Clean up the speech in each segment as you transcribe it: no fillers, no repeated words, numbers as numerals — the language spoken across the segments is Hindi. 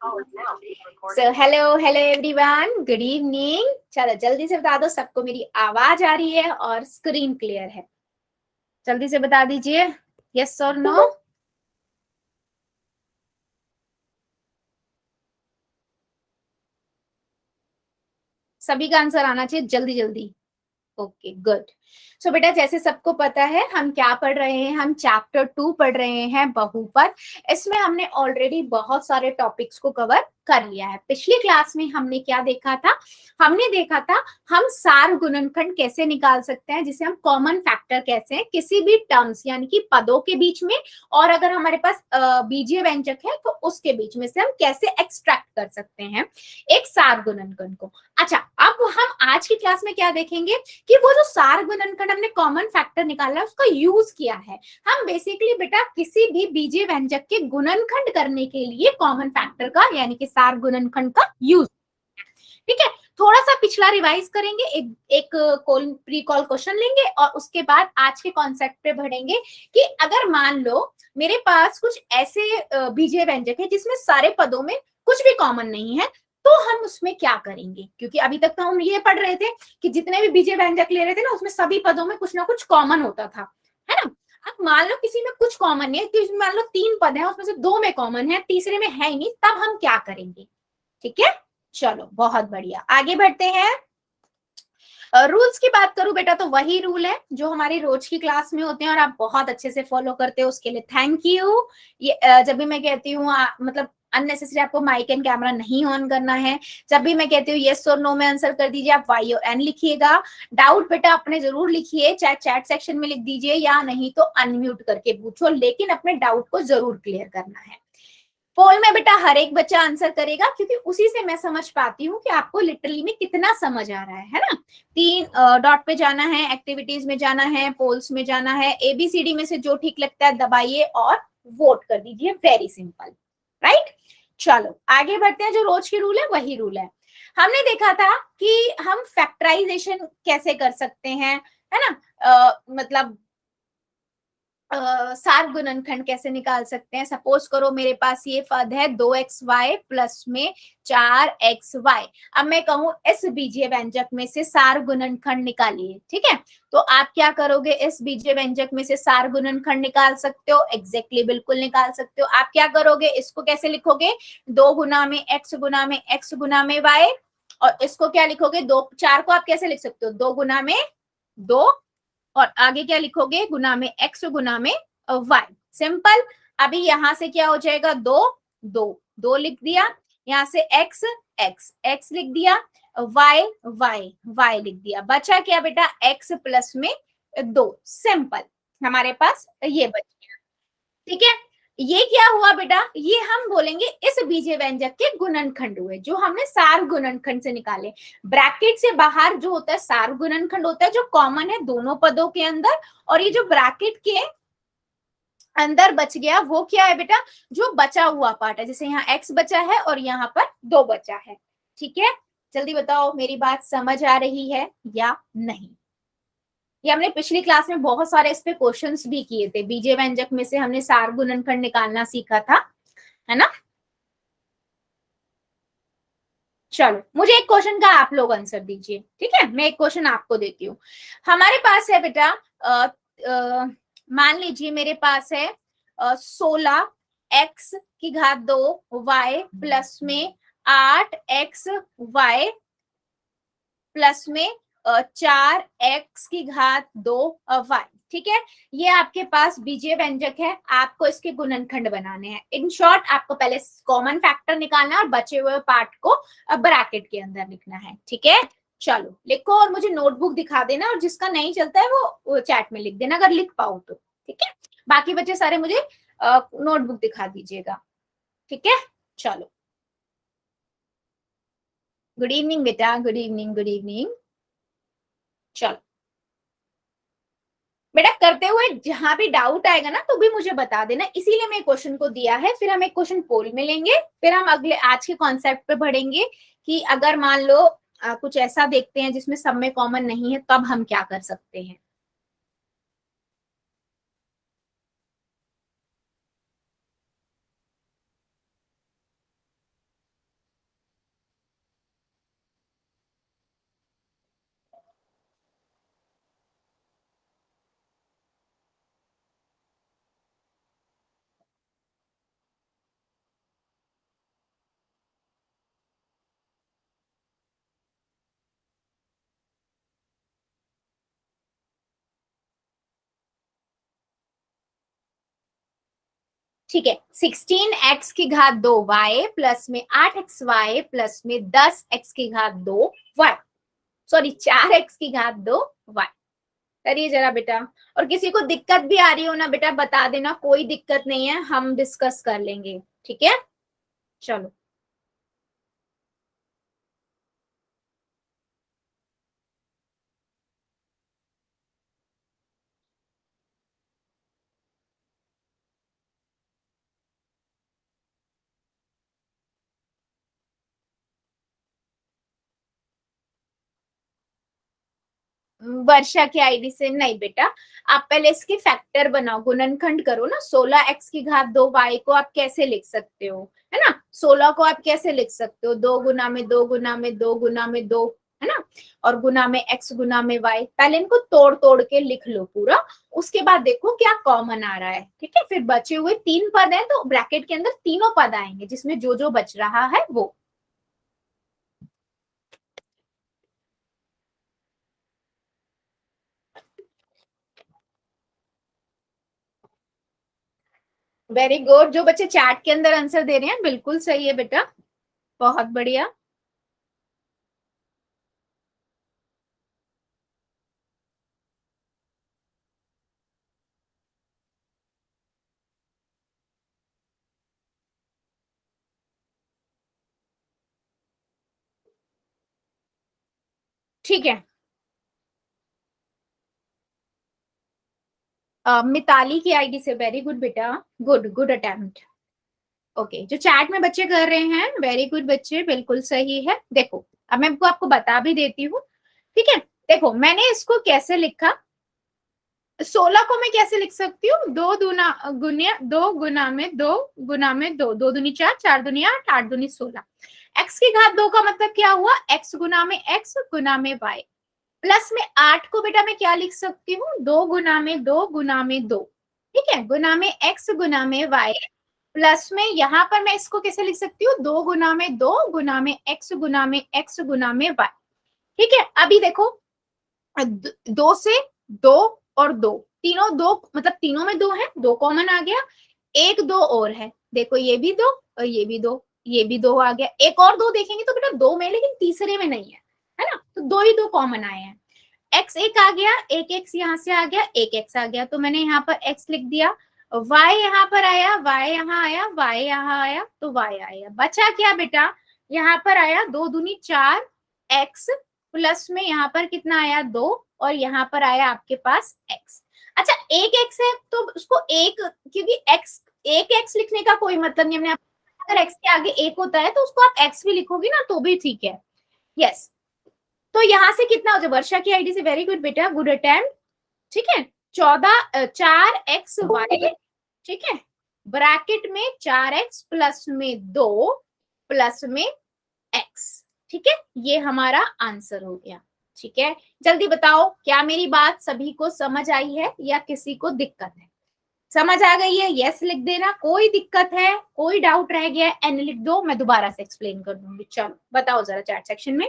So hello hello everyone, good evening. चलो जल्दी से बता दो सबको मेरी आवाज आ रही है और स्क्रीन क्लियर है। जल्दी से बता दीजिए, यस और नो। सभी का आंसर आना चाहिए जल्दी जल्दी। Okay good. सो बेटा, जैसे सबको पता है हम क्या पढ़ रहे हैं, हम चैप्टर 2 पढ़ रहे हैं बहुपद। इसमें हमने ऑलरेडी बहुत सारे टॉपिक्स को कवर कर लिया है। पिछली क्लास में हमने क्या देखा था? हमने देखा था हम सार गुणनखंड कैसे निकाल सकते हैं, जिसे हम कॉमन फैक्टर कहते हैं किसी भी टर्म्स यानी कि पदों के बीच में, और अगर हमारे पास बीजीय व्यंजक है तो उसके बीच में से हम कैसे एक्सट्रैक्ट कर सकते हैं एक सार गुणनखंड को। अच्छा, अब हम आज की क्लास में क्या देखेंगे कि वो जो सार गुणनखंड हमने कॉमन फैक्टर निकाला है उसका यूज किया है। हम बेसिकली बेटा किसी भी बीजीय व्यंजक के गुणनखंड करने के लिए कॉमन फैक्टर का यानी कि सार गुणनखंड का यूज। ठीक है, थोड़ा सा पिछला रिवाइज करेंगे, एक प्री कॉल क्वेश्चन लेंगे और उसके बाद आज के कॉन्सेप्ट पे बढ़ेंगे कि अगर मान लो मेरे पास कुछ ऐसे बीजीय व्यंजक है जिसमें सारे पदों में कुछ भी कॉमन नहीं है, तो हम उसमें क्या करेंगे? क्योंकि अभी तक तो हम ये पढ़ रहे थे कि जितने भी बीजीय व्यंजक ले रहे थे ना उसमें सभी पदों में कुछ ना कुछ कॉमन होता था, है ना। अब मान लो किसी में कुछ कॉमन नहीं है, मान लो 3 पद है उसमें से 2 में कॉमन है, तीसरे में है ही नहीं, तब हम क्या करेंगे? ठीक है, चलो बहुत बढ़िया, आगे बढ़ते हैं। रूल्स की बात करूं बेटा तो वही रूल है जो हमारी रोज की क्लास में होते हैं और आप बहुत अच्छे से फॉलो करते हो, उसके लिए थैंक यू। ये जब भी मैं कहती हूँ मतलब अननेसेसरी आपको माइक एंड कैमरा नहीं ऑन करना है। जब भी मैं कहती हूँ यस और नो में आंसर कर दीजिए, आप वाई और एन लिखिएगा। डाउट बेटा अपने जरूर लिखिए, चाहे चैट सेक्शन में लिख दीजिए या नहीं तो अनम्यूट करके पूछो, लेकिन अपने डाउट को जरूर क्लियर करना है। पोल में बेटा हर एक बच्चा आंसर करेगा क्योंकि उसी से मैं समझ पाती हूँ कि आपको लिटरली में कितना समझ आ रहा है ना। 3 डॉट पे जाना है, एक्टिविटीज में जाना है, पोल्स में जाना है, एबीसीडी में से जो ठीक लगता है दबाइए और वोट कर दीजिए, वेरी सिंपल, राइट। चलो आगे बढ़ते हैं, जो रोज की रूल है वही रूल है। हमने देखा था कि हम फैक्टराइजेशन कैसे कर सकते हैं, है ना। मतलब सार गुणनखंड कैसे निकाल सकते हैं। सपोज करो मेरे पास ये पद है 2xy प्लस में 4xy। अब मैं कहूं इस बीजीय व्यंजक में से सार गुणनखंड निकालिए, ठीक है। तो आप क्या करोगे, इस बीजीय व्यंजक में से सार गुणनखंड निकाल सकते हो, एग्जैक्टली बिल्कुल निकाल सकते हो। आप क्या करोगे, इसको कैसे लिखोगे, 2 गुना में x गुना में x गुना में y, और इसको क्या लिखोगे, 2 4 को आप कैसे लिख सकते हो, 2 गुना में 2, और आगे क्या लिखोगे, गुना में x गुना में y, सिंपल। अभी यहां से क्या हो जाएगा, 2 2 2 लिख दिया, यहां से x x x लिख दिया, y y y लिख दिया, बचा क्या बेटा, x प्लस में 2, सिंपल। हमारे पास ये बच गया, ठीक है। ये क्या हुआ बेटा, ये हम बोलेंगे इस बीजीय व्यंजक के गुणनखंड हुए जो हमने सार गुणनखंड से निकाले। ब्रैकेट से बाहर जो होता है सार गुणनखंड होता है जो कॉमन है दोनों पदों के अंदर, और ये जो ब्रैकेट के अंदर बच गया वो क्या है बेटा, जो बचा हुआ पार्ट है, जैसे यहाँ x बचा है और यहाँ पर 2 बचा है। ठीक है, जल्दी बताओ मेरी बात समझ आ रही है या नहीं। ये हमने पिछली क्लास में बहुत सारे इस पे क्वेश्चंस भी किए थे, बीजीय व्यंजक में से हमने सार गुणनखंड निकालना सीखा था, है ना। चलो मुझे एक क्वेश्चन का आप लोग आंसर दीजिए, ठीक है, मैं एक क्वेश्चन आपको देती हूँ। हमारे पास है बेटा मान लीजिए मेरे पास है 16x⁻² प्लस में 8xy प्लस में 4x⁻²y, ठीक है। ये आपके पास बीजीय व्यंजक है, आपको इसके गुणनखंड बनाने हैं। इन शॉर्ट आपको पहले कॉमन फैक्टर निकालना है और बचे हुए पार्ट को ब्रैकेट के अंदर लिखना है, ठीक है। चलो लिखो और मुझे नोटबुक दिखा देना, और जिसका नहीं चलता है वो चैट में लिख देना अगर लिख पाओ तो, ठीक है। बाकी बच्चे सारे मुझे नोटबुक दिखा दीजिएगा, ठीक है। चलो गुड इवनिंग बेटा, गुड इवनिंग गुड इवनिंग। चलो बेटा करते हुए जहां भी डाउट आएगा ना तो भी मुझे बता देना, इसीलिए मैं क्वेश्चन को दिया है। फिर हम एक क्वेश्चन पोल में लेंगे, फिर हम अगले आज के कॉन्सेप्ट पे बढ़ेंगे कि अगर मान लो कुछ ऐसा देखते हैं जिसमें सब में कॉमन नहीं है तब हम क्या कर सकते हैं। ठीक है, 16x की घात 2y प्लस में 8xy प्लस में 10x की घात 2y, सॉरी 4x की घात 2y। करिए जरा बेटा, और किसी को दिक्कत भी आ रही हो ना बेटा बता देना, कोई दिक्कत नहीं है, हम डिस्कस कर लेंगे, ठीक है। चलो, वर्षा की आईडी से नहीं बेटा, आप पहले इसके फैक्टर बनाओ, गुणनखंड करो ना। 16x की घात 2y को आप कैसे लिख सकते हो, है ना। 16 को आप कैसे लिख सकते हो, 2 गुना में 2 गुना में 2 गुना में 2, है ना, और गुना में x गुना में y। पहले इनको तोड़ तोड़ के लिख लो पूरा, उसके बाद देखो क्या कॉमन आ रहा है, ठीक है। फिर बचे हुए 3 पद हैं तो ब्रैकेट के अंदर तीनों पद आएंगे, जिसमें जो जो बच रहा है वो। वेरी गुड, जो बच्चे चैट के अंदर आंसर दे रहे हैं बिल्कुल सही है बेटा, बहुत बढ़िया। ठीक है, मिताली की आईडी से, वेरी गुड बेटा, गुड गुड अटेम्प्ट। ओके, जो चैट में बच्चे कर रहे हैं वेरी गुड बच्चे, बिल्कुल सही है। देखो, अब मैं आपको बता भी देती हूँ, ठीक है। देखो मैंने इसको कैसे लिखा, 16 को मैं कैसे लिख सकती हूँ, 2 गुना 2 गुना में 2 दो दूनी 4, 4 दूनी 8, 8 दूनी 16। एक्स की घात 2 का मतलब क्या हुआ, एक्स गुना में एक्स गुना में वाई, प्लस में 8 को बेटा मैं क्या लिख सकती हूँ, 2 गुना में 2 गुना में 2, ठीक है, गुना में एक्स गुना में वाई, प्लस में यहाँ पर मैं इसको कैसे लिख सकती हूँ, 2 गुना में 2 गुना में एक्स गुना में ठीक है। अभी देखो, 2 से 2 और 2, तीनों 2, मतलब तीनों में 2 है, 2 कॉमन आ गया, एक 2 और है, देखो ये भी 2 और ये भी 2, ये भी 2 आ गया, एक और 2 देखेंगे तो बेटा 2 में, लेकिन तीसरे में नहीं है ना, तो 2 ही 2 कॉमन आए हैं। एक्स एक आ गया, एक एक्स यहाँ से आ गया, एक एक्स आ गया, तो मैंने यहाँ पर एक्स लिख दिया, वाई यहाँ पर आया, वाई यहाँ आया, वाई यहाँ आया, तो वाई आया, बचा क्या बेटा, यहाँ पर आया 2 दूनी 4 एक्स, प्लस में यहाँ पर कितना आया 2, और यहाँ पर आया आपके पास एक्स। अच्छा, एक एक्स है तो उसको एक, क्योंकि एक्स, एक एक्स लिखने का कोई मतलब नहीं, हमने अगर एक्स के आगे एक होता है तो उसको आप एक्स भी लिखोगे ना तो भी ठीक है। यस, तो यहां से कितना हो जाए, वर्षा की आईडी से, वेरी गुड बेटा, गुड अटेम्प्ट, ठीक है। 4x y, ठीक है, ब्रैकेट में 4x प्लस में 2 प्लस में x, ठीक है, ये हमारा आंसर हो गया, ठीक है। जल्दी बताओ, क्या मेरी बात सभी को समझ आई है या किसी को दिक्कत है, समझ आ गई है, यस लिख देना, कोई दिक्कत है, कोई डाउट रह गया एन लिख दो, मैं दोबारा से एक्सप्लेन कर दूंगी। चलो बताओ जरा चैट सेक्शन में।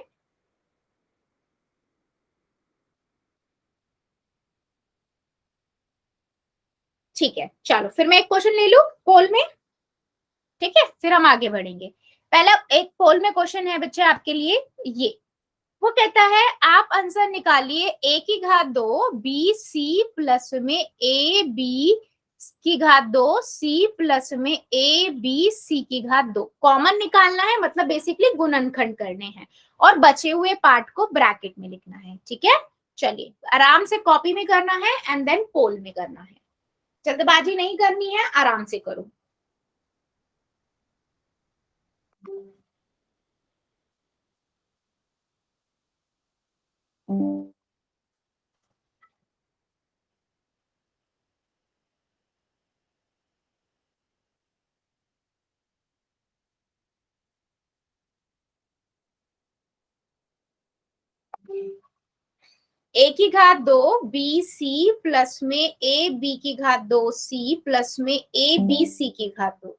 ठीक है, चलो फिर मैं एक क्वेश्चन ले लू पोल में, ठीक है, फिर हम आगे बढ़ेंगे। पहला एक पोल में क्वेश्चन है बच्चे आपके लिए, ये वो कहता है आप आंसर निकालिए, ए की घात 2 बी सी प्लस में ए बी की घात 2 सी प्लस में ए बी सी की घात 2, कॉमन निकालना है, मतलब बेसिकली गुणनखंड करने हैं, और बचे हुए पार्ट को ब्रैकेट में लिखना है, ठीक है। चलिए आराम से कॉपी में करना है एंड देन पोल में करना है, जल्दबाजी नहीं करनी है, आराम से करो। ए की घात 2 बी सी प्लस में ए बी की घात 2 सी प्लस में ए बी सी की घात 2।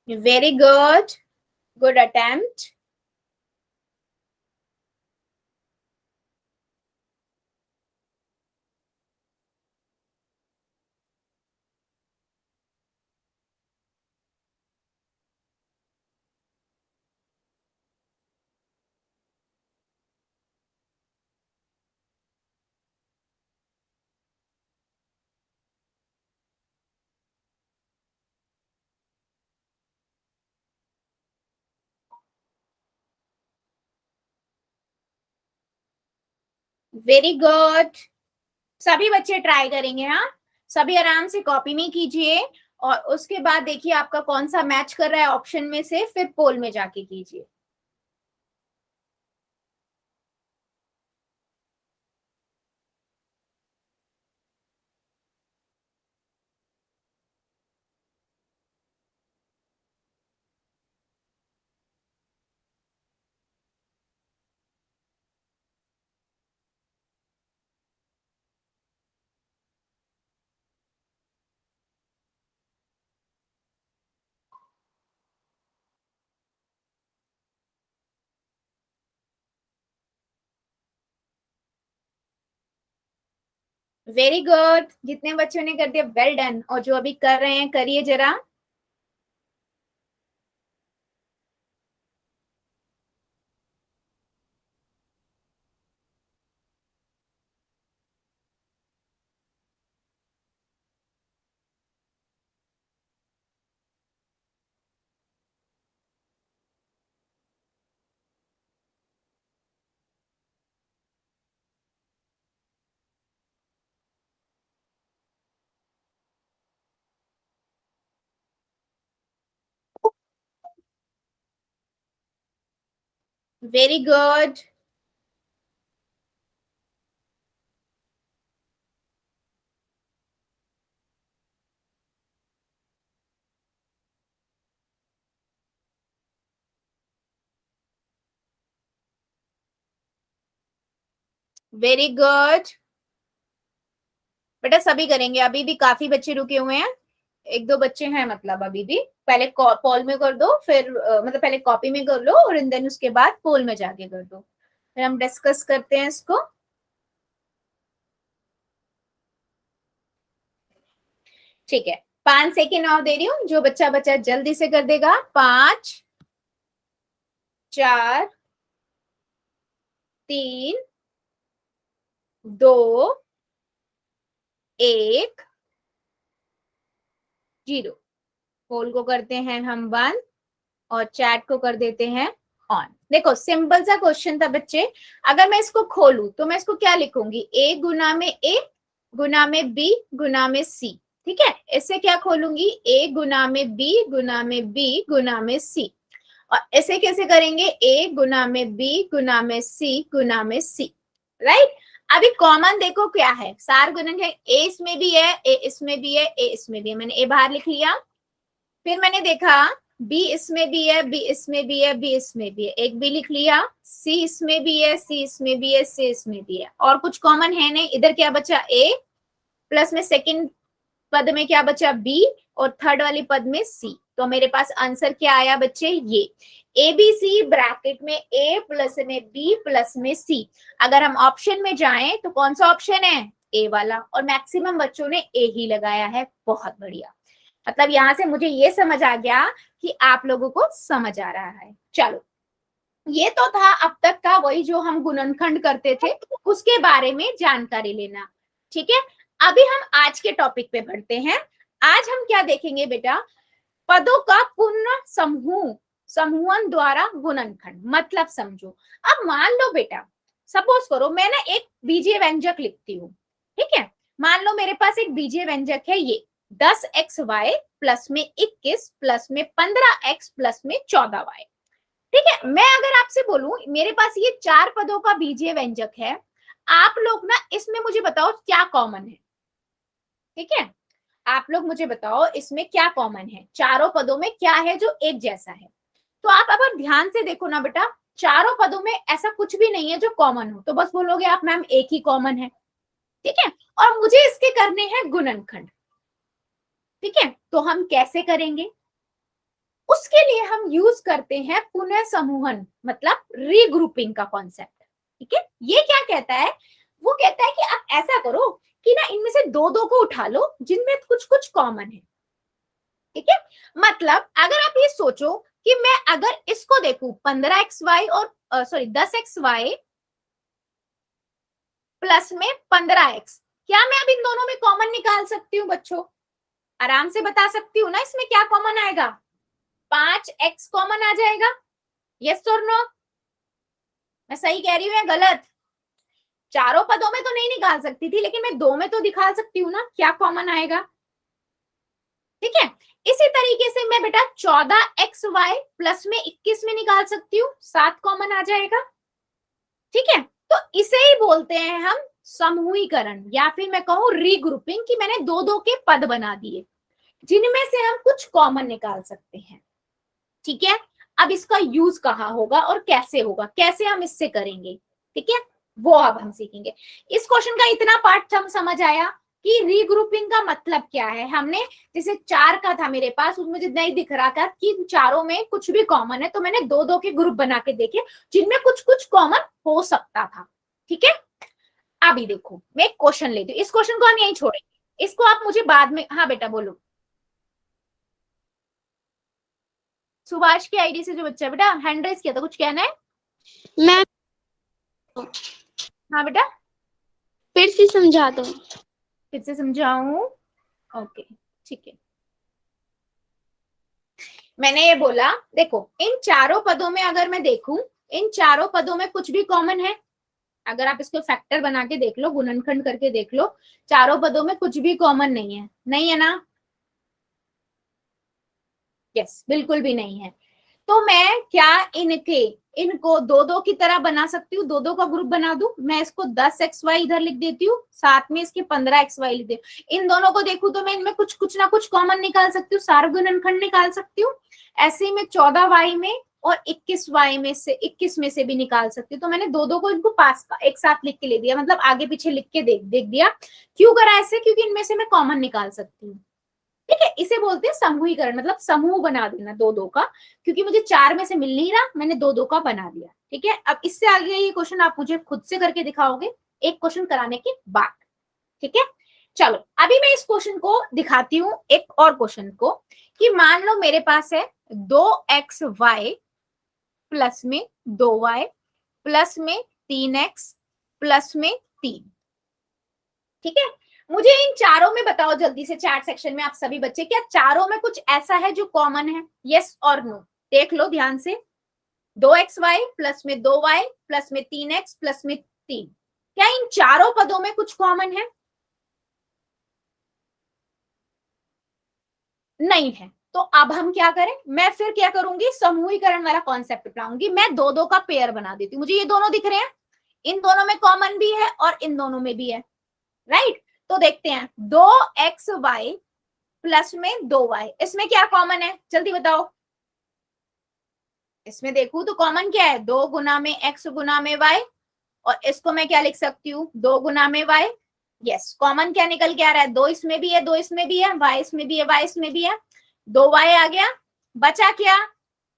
Very good. Good attempt. Very good. सभी बच्चे ट्राई करेंगे. हाँ, सभी आराम से कॉपी में कीजिए और उसके बाद देखिए आपका कौन सा मैच कर रहा है ऑप्शन में से, फिर पोल में जाके कीजिए. Very good. जितने बच्चों ने कर दिया वेल डन, और जो अभी कर रहे हैं करिए जरा. Very good. Very good. बेटा सभी करेंगे, अभी भी काफी बच्चे रुके हुए हैं. एक दो बच्चे हैं मतलब अभी भी. पहले पोल में कर दो, फिर मतलब पहले कॉपी में कर लो और देन उसके बाद पोल में जाके कर दो, फिर हम डिस्कस करते हैं इसको. ठीक है, 5 सेकेंड और दे रही हूँ. जो बच्चा बच्चा जल्दी से कर देगा. 5, 4, 3, 2, 1, 0. पोल को करते हैं हम बंद और चैट को कर देते हैं ऑन. देखो सिंपल सा क्वेश्चन था बच्चे. अगर मैं इसको खोलूं तो मैं इसको क्या लिखूंगी? ए गुना में ए गुना में बी गुना में सी. ठीक है, इससे क्या खोलूंगी? ए गुना में बी गुना में बी गुना में सी. और ऐसे कैसे करेंगे? ए गुना में बी गुना में सी गुना में सी. राइट. अभी कॉमन देखो क्या है, सार गुणन है. ए इसमें भी है, ए इसमें भी है, ए इसमें भी है. मैंने ए बाहर लिख लिया. फिर मैंने देखा बी इसमें भी है, बी इसमें भी है, बी इसमें भी है, एक बी लिख लिया. सी इसमें भी है, सी इसमें भी है, सी इसमें भी है. और कुछ कॉमन है नहीं. इधर क्या बचा? ए प्लस में सेकंड पद में क्या बचा? बी. और थर्ड वाली पद में सी. तो मेरे पास आंसर क्या आया बच्चे? ये ए बी सी ब्रैकेट में ए प्लस में बी प्लस में सी. अगर हम ऑप्शन में जाएं तो कौन सा ऑप्शन है? ए वाला. और मैक्सिमम बच्चों ने ए ही लगाया है. बहुत बढ़िया. मतलब यहां से मुझे ये समझ आ गया कि आप लोगों को समझ आ रहा है. चलो, ये तो था अब तक का वही जो हम गुणनखंड करते थे उसके बारे में जानकारी लेना. ठीक है, अभी हम आज के टॉपिक पे बढ़ते हैं. आज हम क्या देखेंगे बेटा? पदों का पुनः समूह, समूहन द्वारा गुणनखंड. मतलब समझो. अब मान लो बेटा, सपोज करो मैं ना एक बीजीय व्यंजक लिखती हूँ. ठीक है, मान लो मेरे पास एक बीजीय व्यंजक है ये 10xy प्लस में 21 प्लस में 15x प्लस में 14y. ठीक है, मैं अगर आपसे बोलूं मेरे पास ये 4 पदों का बीजीय व्यंजक है, आप लोग ना इसमें मुझे बताओ क्या कॉमन है. ठीक है, आप लोग मुझे बताओ इसमें क्या कॉमन है, चारों पदों में क्या है जो एक जैसा है. तो आप अगर ध्यान से देखो ना बेटा, चारों पदों में ऐसा कुछ भी नहीं है जो कॉमन हो. तो बस बोलोगे आप मैम एक ही कॉमन है. ठीक है, और मुझे इसके करने हैं गुणनखंड. ठीक है, तो हम कैसे करेंगे? उस उसके लिए हम यूज करते हैं पुनः समूहन, मतलब रीग्रुपिंग का कॉन्सेप्ट। ठीक है, ये क्या कहता है, वो कहता है कि आप ऐसा करो कि ना इनमें से दो दो को उठा लो जिनमें कुछ कुछ कॉमन है। ठीक है, मतलब अगर आप ये सोचो कि मैं अगर इसको देखूं 15xy और सॉरी 10xy प्लस में 15x, क्या मैं अब इन दोनों में कॉमन निकाल सकती हूँ बच्चों? आराम से बता सकती हूँ ना, इसमें क्या कॉमन आएगा? 5x कॉमन आ जाएगा। यस और नो? मैं सही कह रही हूँ या गलत? चारों पदों में तो नहीं निकाल सकती थी, लेकिन मैं दो में तो दिखा सकती हूँ ना क्या कॉमन आएगा। ठीक है, इसी तरीके से मैं बेटा 14xy प्लस में 21 में निकाल सकती हूँ, 7 कॉमन आ जाएगा। ठीक है, तो इसे ही बोलते हैं हम समूहीकरण, या फिर मैं कहूँ रीग्रुपिंग, कि मैंने दो दो के पद बना दिए जिनमें से हम कुछ कॉमन निकाल सकते हैं। ठीक है, अब इसका यूज कहाँ होगा और कैसे होगा, कैसे हम इससे करेंगे, ठीक है, वो अब हम सीखेंगे। इस क्वेश्चन का इतना पार्ट हम समझ आया कि रीग्रुपिंग का मतलब क्या है। हमने जैसे 4 का था मेरे पास, उसमें मुझे नहीं दिख रहा था कि चारों में कुछ भी कॉमन है, तो मैंने दो दो के ग्रुप बना के देखे जिनमें कुछ कुछ कॉमन हो सकता था। ठीक है, अभी देखो मैं एक क्वेश्चन लेती हूँ, इस क्वेश्चन को हम यहीं छोड़ेंगे, इसको आप मुझे बाद में, हाँ बेटा बोलो। सुभाष की आईडी से जो बच्चा बेटा हैंड रेस किया था, कुछ कहना है? मैं हाँ बेटा, फिर से समझा दो। फिर से समझाऊं? ओके ठीक है, मैंने ये बोला देखो इन चारों पदों में अगर मैं देखूं, इन चारों पदों में कुछ भी कॉमन है। अगर आप इसको फैक्टर बना के देख लो, गुणनखंड करके देख लो, चारों पदों में कुछ भी कॉमन नहीं है, नहीं है ना? यस, बिल्कुल भी नहीं है। तो मैं क्या इनको दो दो की तरह बना सकती हूँ, दो दो का ग्रुप बना दूं। मैं इसको 10xy इधर लिख देती हूँ, साथ में इसके 15xy लिख देती हूँ। इन दोनों को देखूं तो मैं इनमें कुछ कुछ ना कुछ कॉमन निकाल सकती हूँ, सार्वगुणनखंड निकाल सकती हूँ। ऐसे ही मैं 14y में और 21y में से 21 में से भी निकाल सकती हूँ। तो मैंने दो दो को इनको पास एक साथ लिख के ले दिया, मतलब आगे पीछे लिख के देख दिया। क्यों करा ऐसे? क्योंकि इनमें से मैं कॉमन निकाल सकती हूँ। ठीक है, इसे बोलते हैं समूहीकरण, मतलब समूह बना देना दो दो का। क्योंकि मुझे 4 में से मिल नहीं रहा, मैंने दो दो का बना दिया। ठीक है, अब इससे आगे ये क्वेश्चन आप मुझे खुद से करके दिखाओगे एक क्वेश्चन कराने के बाद। ठीक है, चलो अभी मैं इस क्वेश्चन को दिखाती हूँ, एक और क्वेश्चन को, कि मान लो मेरे पास है 2xy प्लस में 2y प्लस में 3x प्लस में 3। ठीक है, मुझे इन चारों में बताओ जल्दी से, चैट सेक्शन में आप सभी बच्चे, क्या चारों में कुछ ऐसा है जो कॉमन है? यस और नो, देख लो ध्यान से। 2xy प्लस में 2y प्लस में 3x प्लस में 3, क्या इन चारों पदों में कुछ कॉमन है? नहीं है। तो अब हम क्या करें, मैं फिर क्या करूंगी, समूहीकरण वाला कॉन्सेप्ट अपनाऊंगी। मैं दो दो का पेयर बना देती हूँ। मुझे ये दोनों दिख रहे हैं, इन दोनों में कॉमन भी है और इन दोनों में भी है, राइट? तो देखते हैं 2xy प्लस में 2y, इसमें क्या कॉमन है जल्दी बताओ। इसमें देखूं तो कॉमन क्या है, 2 गुना में x गुना में y, और इसको मैं क्या लिख सकती हूँ, 2 गुना में y। यस, कॉमन क्या निकल के आ रहा है, 2 इसमें भी है, 2 इसमें भी है, y इसमें भी है, y इसमें भी है, 2y आ गया। बचा क्या,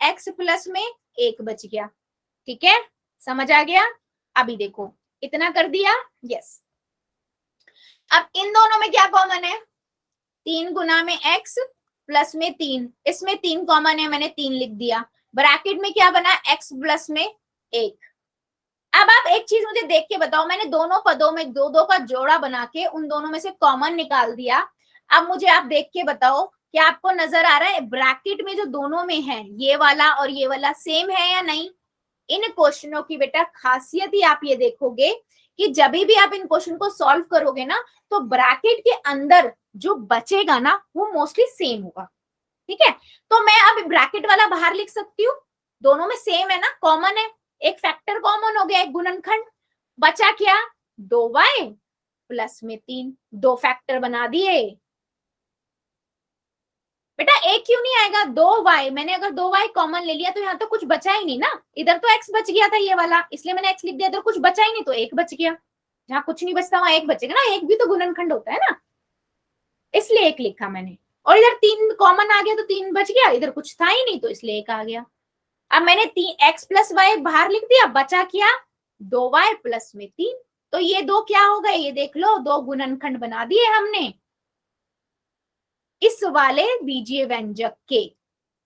x प्लस में 1 बच गया। ठीक है, समझ आ गया? अभी देखो इतना कर दिया। यस, अब इन दोनों में क्या कॉमन है, 3 गुना में x प्लस में 3, इसमें 3 कॉमन है, मैंने 3 लिख दिया। ब्रैकेट में क्या बना, x प्लस में 1। अब आप एक चीज मुझे देख के बताओ, मैंने दोनों पदों में दो दो का जोड़ा बना के उन दोनों में से कॉमन निकाल दिया। अब मुझे आप देख के बताओ, क्या आपको नजर आ रहा है ब्रैकेट में जो दोनों में है, ये वाला और ये वाला सेम है या नहीं? इन क्वेश्चनों की बेटा खासियत ही आप ये देखोगे कि जब भी आप इन क्वेश्चन को सॉल्व करोगे ना, तो ब्रैकेट के अंदर जो बचेगा ना वो मोस्टली सेम होगा। ठीक है, तो मैं अब ब्रैकेट वाला बाहर लिख सकती हूँ, दोनों में सेम है ना, कॉमन है, एक फैक्टर कॉमन हो गया, एक गुणनखंड। बचा क्या, 2y प्लस में 3, दो फैक्टर बना दिए। बेटा एक क्यों नहीं आएगा, 2y, मैंने अगर 2y कॉमन ले लिया तो यहाँ तो कुछ बचा ही नहीं ना, इधर तो x बच गया था ये वाला, इसलिए मैंने x लिख दिया, इधर कुछ बचा ही नहीं तो एक बच गया। जहाँ कुछ नहीं बचता वहां एक बचेगा ना, एक भी तो गुणनखंड होता है ना, इसलिए एक लिखा मैंने। और इधर 3 कॉमन आ गया तो 3 बच गया, इधर कुछ था ही नहीं तो इसलिए 1 आ गया। अब मैंने x प्लस वाई बाहर लिख दिया, बचा क्या 2y प्लस में 3। तो ये दो क्या हो गए, ये देख लो, दो गुणनखंड बना दिए हमने इस वाले बीजीय व्यंजक के।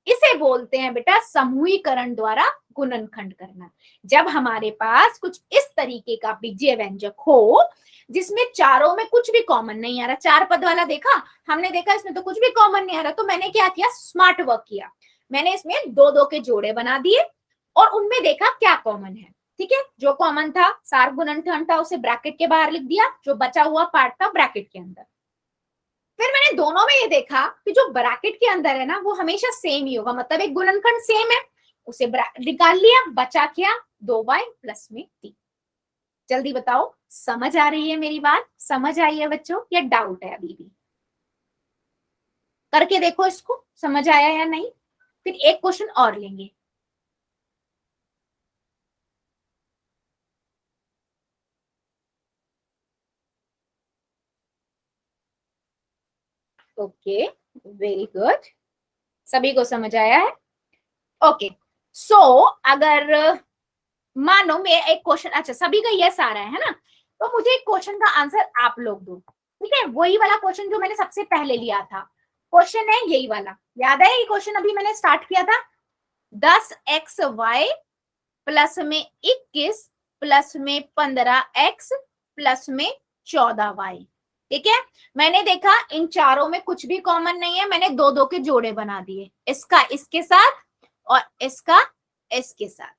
इसे बोलते हैं बेटा समूहीकरण द्वारा गुणनखंड करना। जब हमारे पास कुछ इस तरीके का बीजीय व्यंजक हो जिसमें चारों में कुछ भी कॉमन नहीं आ रहा, 4 पद वाला देखा हमने, देखा इसमें तो कुछ भी कॉमन नहीं आ रहा, तो मैंने क्या किया, स्मार्ट वर्क किया, मैंने इसमें दो दो के जोड़े बना दिए और उनमें देखा क्या कॉमन है। ठीक है, जो कॉमन था सार गुणनखंड था उसे ब्रैकेट के बाहर लिख दिया, जो बचा हुआ पार्ट था ब्रैकेट के अंदर। फिर मैंने दोनों में ये देखा कि जो ब्रैकेट के अंदर है ना वो हमेशा सेम ही होगा, मतलब एक गुणनखंड सेम है, उसे निकाल लिया, बचा क्या 2y प्लस में 3। जल्दी बताओ समझ आ रही है मेरी बात, समझ आई है बच्चों या डाउट है अभी भी? करके देखो इसको, समझ आया या नहीं। फिर एक क्वेश्चन और लेंगे। ओके, वेरी गुड, सभी को समझ आया है। ओके, सो अगर मानो मैं एक क्वेश्चन, अच्छा सभी का यस आ रहा है ना, तो मुझे एक क्वेश्चन का आंसर आप लोग दो। ठीक है, वही वाला क्वेश्चन जो मैंने सबसे पहले लिया था, क्वेश्चन है यही वाला, याद है ये क्वेश्चन अभी मैंने स्टार्ट किया था, 10xy प्लस में 21 प्लस में 15x प्लस में 14y। ठीक है, मैंने देखा इन चारों में कुछ भी कॉमन नहीं है, मैंने दो दो के जोड़े बना दिए, इसका इसके साथ और इसका इसके साथ।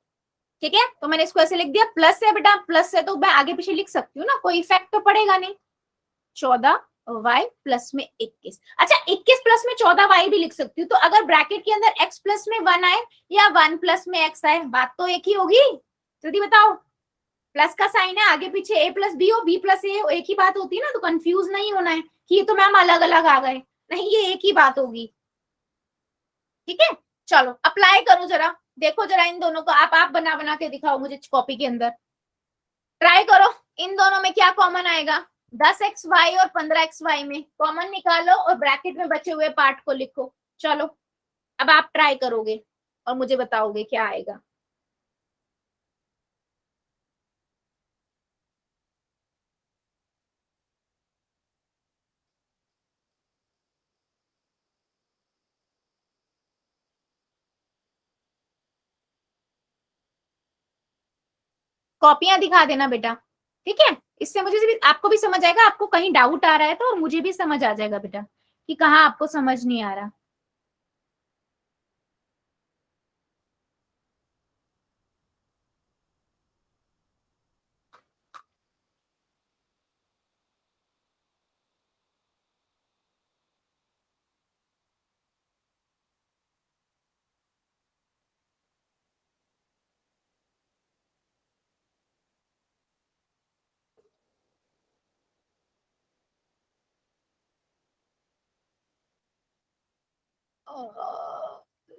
ठीक है, तो मैंने इसको ऐसे लिख दिया, प्लस है बेटा, प्लस है तो मैं आगे पीछे लिख सकती हूँ ना, कोई इफेक्ट तो पड़ेगा नहीं। 14y प्लस में 21, अच्छा 21 प्लस में 14y भी लिख सकती हूँ, तो अगर ब्रैकेट के अंदर x प्लस में 1 आए या 1 प्लस में x आए, बात तो एक ही होगी। जल्दी बताओ, प्लस का साइन है, आगे पीछे a प्लस बी हो, b प्लस ए हो, एक ही बात होती है ना, तो कंफ्यूज नहीं होना है कि ये तो मैम अलग अलग आ गए, नहीं ये एक ही बात होगी। ठीक है, चलो अप्लाई करो जरा, देखो जरा इन दोनों को, आप बना बना के दिखाओ मुझे कॉपी के अंदर, ट्राई करो इन दोनों में क्या कॉमन आएगा। 10xy और 15xy में कॉमन निकालो और ब्रैकेट में बचे हुए पार्ट को लिखो। चलो अब आप ट्राई करोगे और मुझे बताओगे क्या आएगा। कॉपियां दिखा देना बेटा, ठीक है, इससे मुझे भी, आपको भी समझ आएगा, आपको कहीं डाउट आ रहा है तो, और मुझे भी समझ आ जाएगा बेटा कि कहाँ आपको समझ नहीं आ रहा।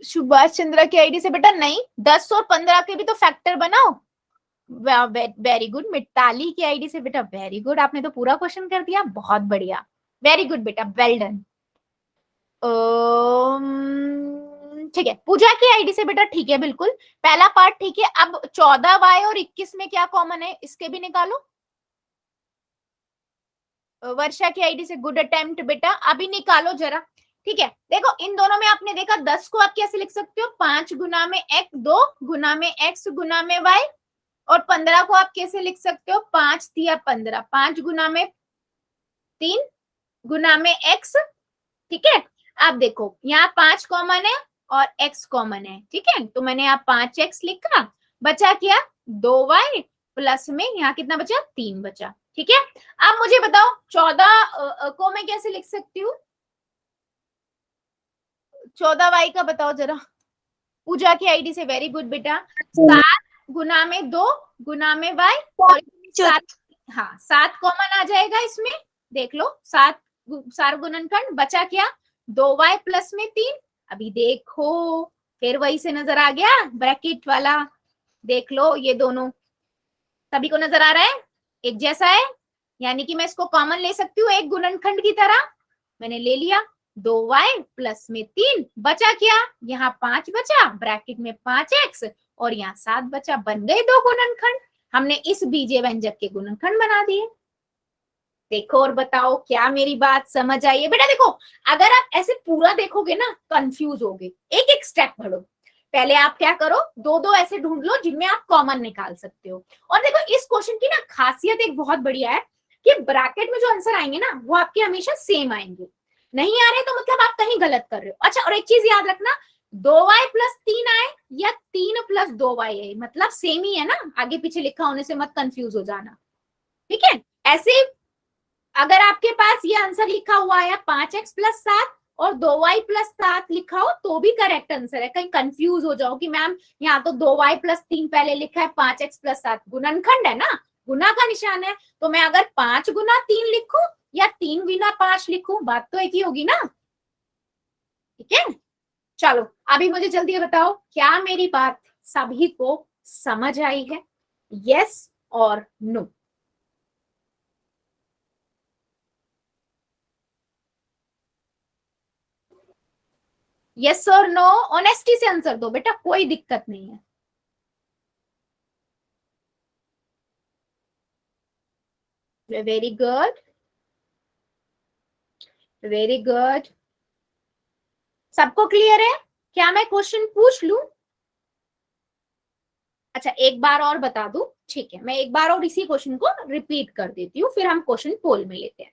सुभाष चंद्र की आईडी से बेटा नहीं, 10 और 15 के भी तो फैक्टर बनाओ। वेरी गुड, मिताली की आईडी से बेटा, वेरी गुड, आपने तो पूरा क्वेश्चन कर दिया, बहुत बढ़िया, वेरी गुड बेटा, वेल डन। ठीक है, पूजा की आईडी से बेटा ठीक है, बिल्कुल पहला पार्ट ठीक है। अब 14y और 21 में क्या कॉमन है, इसके भी निकालो। वर्षा की आईडी से गुड अटेम्प्ट बेटा, अभी निकालो जरा। ठीक है, देखो इन दोनों में आपने देखा 10 को आप कैसे लिख सकते हो, 5 गुना में x, 2 गुना में x गुना में y, और 15 को आप कैसे लिख सकते हो, 5 तिया 15, 5 गुना में 3 गुना में x। ठीक है, आप देखो यहाँ 5 कॉमन है और x कॉमन है, ठीक है, तो मैंने यहाँ 5x लिखा, बचा क्या 2y प्लस में यहाँ कितना बचा 3 बचा। ठीक है, अब मुझे बताओ 14 को मैं कैसे लिख सकती हूँ, 14y का बताओ जरा। पूजा की आईडी से वेरी गुड बेटा, 7 गुना में 2 गुना में y, और 7, हाँ 7 कॉमन आ जाएगा इसमें, देख लो 7 सार गुणनखंड, बचा क्या 2y प्लस में 3। अभी देखो फिर वही से नजर आ गया ब्रैकेट वाला, देख लो ये दोनों सभी को नजर आ रहा है एक जैसा है, यानी कि मैं इसको कॉमन ले सकती हूँ एक गुणनखंड की तरह, मैंने ले लिया। 2y प्लस में 3 बचा क्या, यहाँ 5 बचा, ब्रैकेट में 5x और यहाँ 7 बचा, बन गए दो गुणनखंड। हमने इस बीजीय व्यंजक के गुणनखंड बना दिए। देखो और बताओ क्या मेरी बात समझ आई है बेटा। देखो अगर आप ऐसे पूरा देखोगे ना कंफ्यूज होगे, एक एक स्टेप बढ़ो। पहले आप क्या करो, दो दो ऐसे ढूंढ लो जिनमें आप कॉमन निकाल सकते हो। और देखो इस क्वेश्चन की ना खासियत एक बहुत बढ़िया है कि ब्रैकेट में जो आंसर आएंगे ना वो आपके हमेशा सेम आएंगे। नहीं आ रहे तो मतलब आप कहीं गलत कर रहे हो। अच्छा और एक चीज याद रखना, 2y प्लस 3 आए या 3 प्लस 2y आए मतलब सेम ही है ना, आगे पीछे लिखा होने से मत कंफ्यूज हो जाना। ठीक है, ऐसे अगर आपके पास ये आंसर लिखा हुआ है 5x प्लस 7 और 2y प्लस 7 लिखा हो तो भी करेक्ट आंसर है। कहीं कंफ्यूज हो जाओ कि मैम यहाँ तो 2y प्लस 3 पहले लिखा है, 5x प्लस 7 गुणनखंड है ना, गुना का निशान है, तो मैं अगर 5 गुना 3 लिखूं या 3 गुना 5 लिखूं बात तो एक ही होगी ना। ठीक है, चलो अभी मुझे जल्दी बताओ क्या मेरी बात सभी को समझ आई है, यस और नो। यस और नो ऑनेस्टी से आंसर दो बेटा, कोई दिक्कत नहीं है। Very good, very good. सबको क्लियर है, क्या मैं क्वेश्चन पूछ लूं? अच्छा एक बार और बता दूं, ठीक है मैं एक बार और इसी क्वेश्चन को रिपीट कर देती हूँ, फिर हम क्वेश्चन पोल में लेते हैं।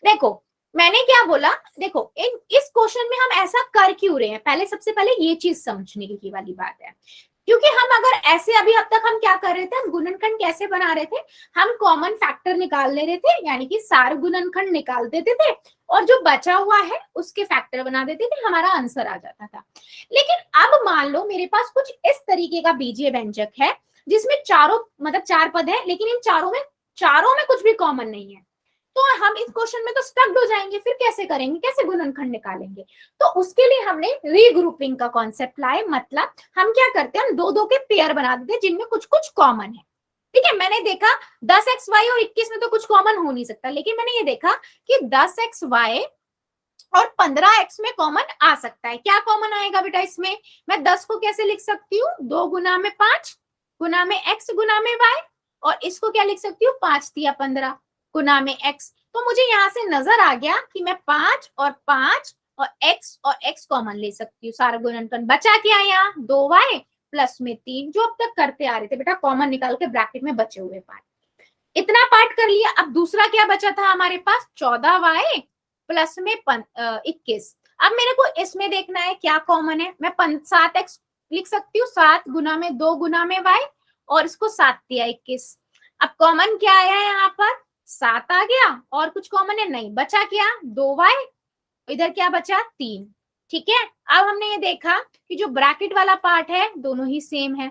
देखो मैंने क्या बोला, देखो इस क्वेश्चन में हम ऐसा कर क्यों रहे हैं, पहले सबसे पहले ये चीज समझने की वाली बात है। क्योंकि हम अगर ऐसे अभी अब तक हम क्या कर रहे थे, हम गुणनखंड कैसे बना रहे थे, हम कॉमन फैक्टर निकाल ले रहे थे, यानी कि सार गुणनखंड निकाल देते थे और जो बचा हुआ है उसके फैक्टर बना देते थे, हमारा आंसर आ जाता था। लेकिन अब मान लो मेरे पास कुछ इस तरीके का बीजीय व्यंजक है जिसमें चारों मतलब 4 पद है, लेकिन इन चारों में कुछ भी कॉमन नहीं है, तो हम इस क्वेश्चन में तो स्टक्ड हो जाएंगे, फिर कैसे करेंगे, कैसे गुणनखंड निकालेंगे। तो उसके लिए हमने रीग्रुपिंग का कॉन्सेप्ट लाए, मतलब हम क्या करते हैं, हम दो दो के पेयर बना देते हैं जिनमें कुछ कुछ कॉमन है। ठीक है, मैंने देखा 10xy और 21 में तो कुछ कॉमन हो नहीं सकता, लेकिन मैंने ये देखा कि 10xy और 15x में कॉमन आ सकता है। क्या कॉमन आएगा बेटा इसमें, मैं 10 को कैसे लिख सकती हूँ, 2 गुना में 5 गुना में x गुना में y, और इसको क्या लिख सकती हूँ, 5 दिया 15 गुना में x। तो मुझे यहाँ से नजर आ गया कि मैं 5 और x कॉमन ले सकती हूँ, सारा गुणनखंड बचा क्या यहाँ 2y प्लस में 3, जो अब तक करते आ रहे थे बेटा, कॉमन निकाल के ब्रैकेट में बचे हुए पार्ट। इतना पार्ट कर लिया, अब दूसरा क्या बचा था हमारे पास, 14y प्लस में 21। अब मेरे को इसमें देखना है क्या कॉमन है, मैं 7x लिख सकती हूँ, 7 गुना में 2 गुना में y, और इसको 7 दिया 21। अब कॉमन क्या आया है यहाँ पर, 7 आ गया, और कुछ कॉमन है नहीं, बचा क्या 2y, इधर क्या बचा 3। ठीक है, अब हमने ये देखा कि जो ब्रैकेट वाला पार्ट है दोनों ही सेम है,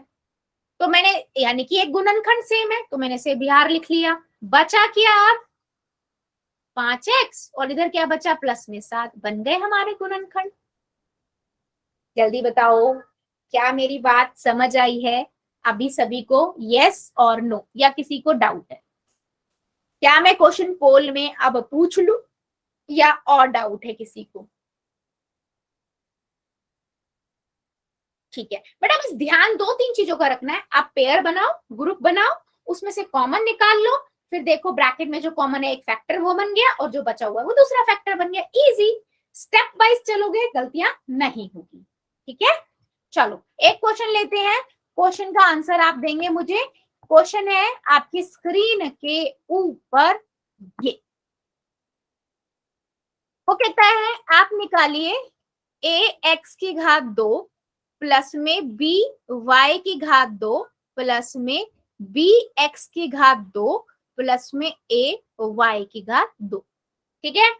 तो मैंने यानी कि एक गुणनखंड सेम है तो मैंने से बिहार लिख लिया। बचा क्या अब 5x और इधर क्या बचा प्लस में 7, बन गए हमारे गुणनखंड। जल्दी बताओ क्या मेरी बात समझ आई है अभी सभी को, यस और नो, या किसी को डाउट है? क्या मैं क्वेश्चन पोल में अब पूछ लूं या और डाउट है किसी को? ठीक है बेटा, बस ध्यान दो तीन चीजों का रखना है, आप पेयर बनाओ, ग्रुप बनाओ, उसमें से कॉमन निकाल लो, फिर देखो ब्रैकेट में जो कॉमन है एक फैक्टर वो बन गया और जो बचा हुआ है वो दूसरा फैक्टर बन गया। इजी, स्टेप वाइज चलोगे गलतियां नहीं होगी। ठीक है, चलो एक क्वेश्चन लेते हैं, क्वेश्चन का आंसर आप देंगे मुझे। क्वेश्चन है आपकी स्क्रीन के ऊपर, ये वो कहता है आप निकालिए a x की घात 2 प्लस में b y की घात 2 प्लस में b x की घात 2 प्लस में a y की घात 2। ठीक है,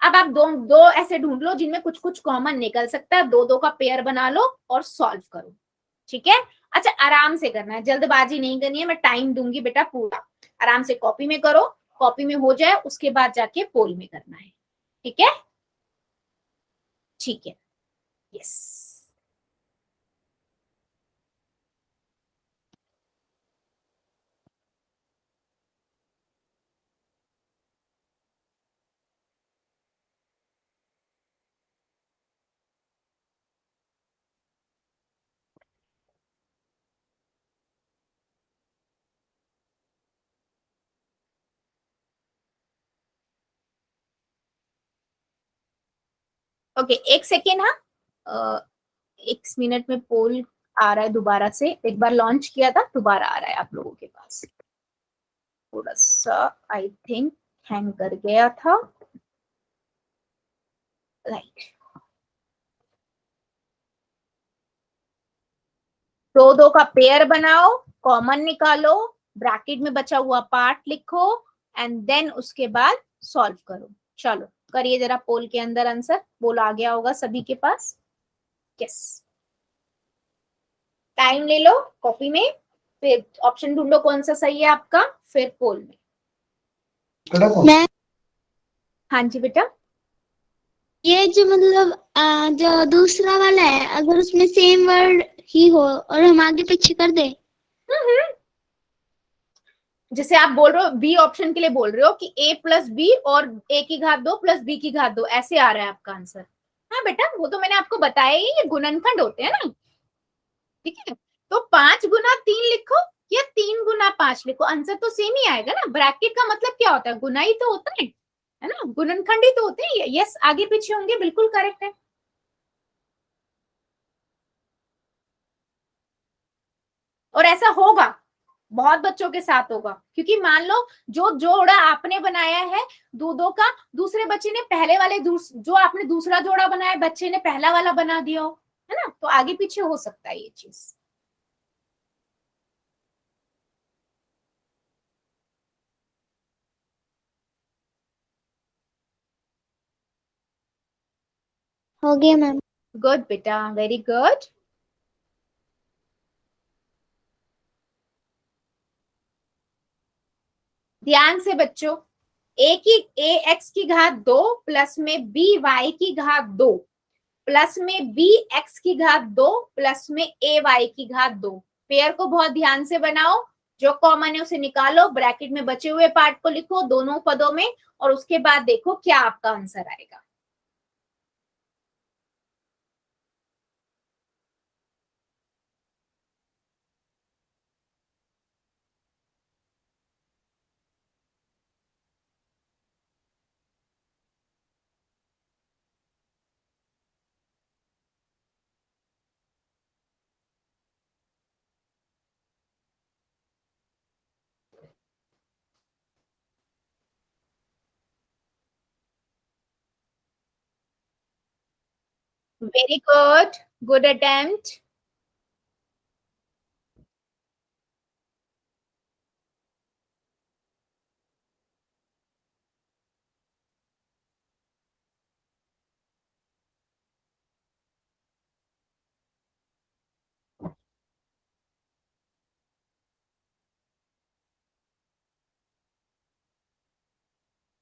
अब आप दो दो ऐसे ढूंढ लो जिनमें कुछ कुछ कॉमन निकल सकता है, दो दो का पेयर बना लो और सॉल्व करो। ठीक है, अच्छा आराम से करना है, जल्दबाजी नहीं करनी है, मैं टाइम दूंगी बेटा पूरा, आराम से कॉपी में करो, कॉपी में हो जाए उसके बाद जाके पोल में करना है। ठीक है, ठीक है, यस। ओके, एक सेकेंड। हाँ, एक मिनट में पोल आ रहा है दोबारा से, एक बार लॉन्च किया था, दोबारा आ रहा है आप लोगों के पास। थोड़ा सा आई थिंक हैंग कर गया था, राइट। दो दो का पेयर बनाओ, कॉमन निकालो, ब्रैकेट में बचा हुआ पार्ट लिखो, एंड देन उसके बाद सॉल्व करो। चलो करिए जरा पोल के अंदर आंसर। पोल आ गया होगा सभी के पास। यस, टाइम ले लो कॉपी में, फिर ऑप्शन ढूंढो कौन सा सही है आपका, फिर पोल में। मैं हाँ जी बेटा। ये जो मतलब जो दूसरा वाला है, अगर उसमें सेम वर्ड ही हो और हम आगे पीछे कर दे। जैसे आप बोल रहे हो बी ऑप्शन के लिए बोल रहे हो कि ए प्लस बी और ए की घात 2 प्लस बी की घात 2, ऐसे आ रहा है आपका आंसर। हाँ बेटा, वो तो मैंने आपको बताया ही, ये गुणनखंड होते हैं ना। ठीक है, तो 5 गुना 3 लिखो या 3 गुना 5 लिखो, आंसर तो सेम ही आएगा ना। ब्रैकेट का मतलब क्या होता है, गुना ही तो होता है ना, गुणनखंड ही तो होते हैं। यस, आगे पीछे होंगे, बिल्कुल करेक्ट है। और ऐसा होगा, बहुत बच्चों के साथ होगा, क्योंकि मान लो जो जोड़ा आपने बनाया है दूधों का, दूसरे बच्चे ने पहले वाले जो आपने दूसरा जोड़ा बनाया बच्चे ने पहला वाला बना दिया हो, है ना, तो आगे पीछे हो सकता है ये चीज। हो गया मैम। गुड बेटा, वेरी गुड। ध्यान से बच्चों, ए एक्स की घात 2 प्लस में बी वाई की घात 2 प्लस में बी एक्स की घात 2 प्लस में ए वाई की घात 2, पेयर को बहुत ध्यान से बनाओ। जो कॉमन है उसे निकालो, ब्रैकेट में बचे हुए पार्ट को लिखो दोनों पदों में, और उसके बाद देखो क्या आपका आंसर आएगा। Very good, good attempt.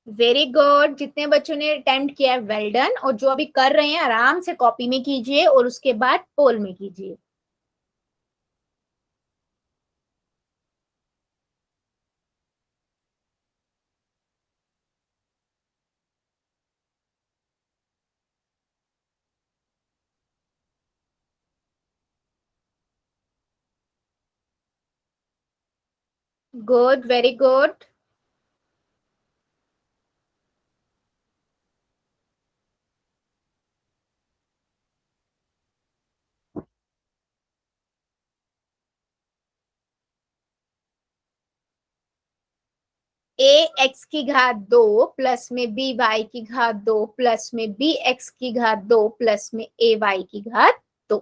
Very good, जितने बच्चों ने अटेम्प्ट किया है वेल डन, और जो अभी कर रहे हैं आराम से कॉपी में कीजिए और उसके बाद पोल में कीजिए। Good, very good. A X की घात 2 प्लस में बी वाई की घात 2 प्लस में बी एक्स की घात 2 प्लस में ए वाई की घात 2।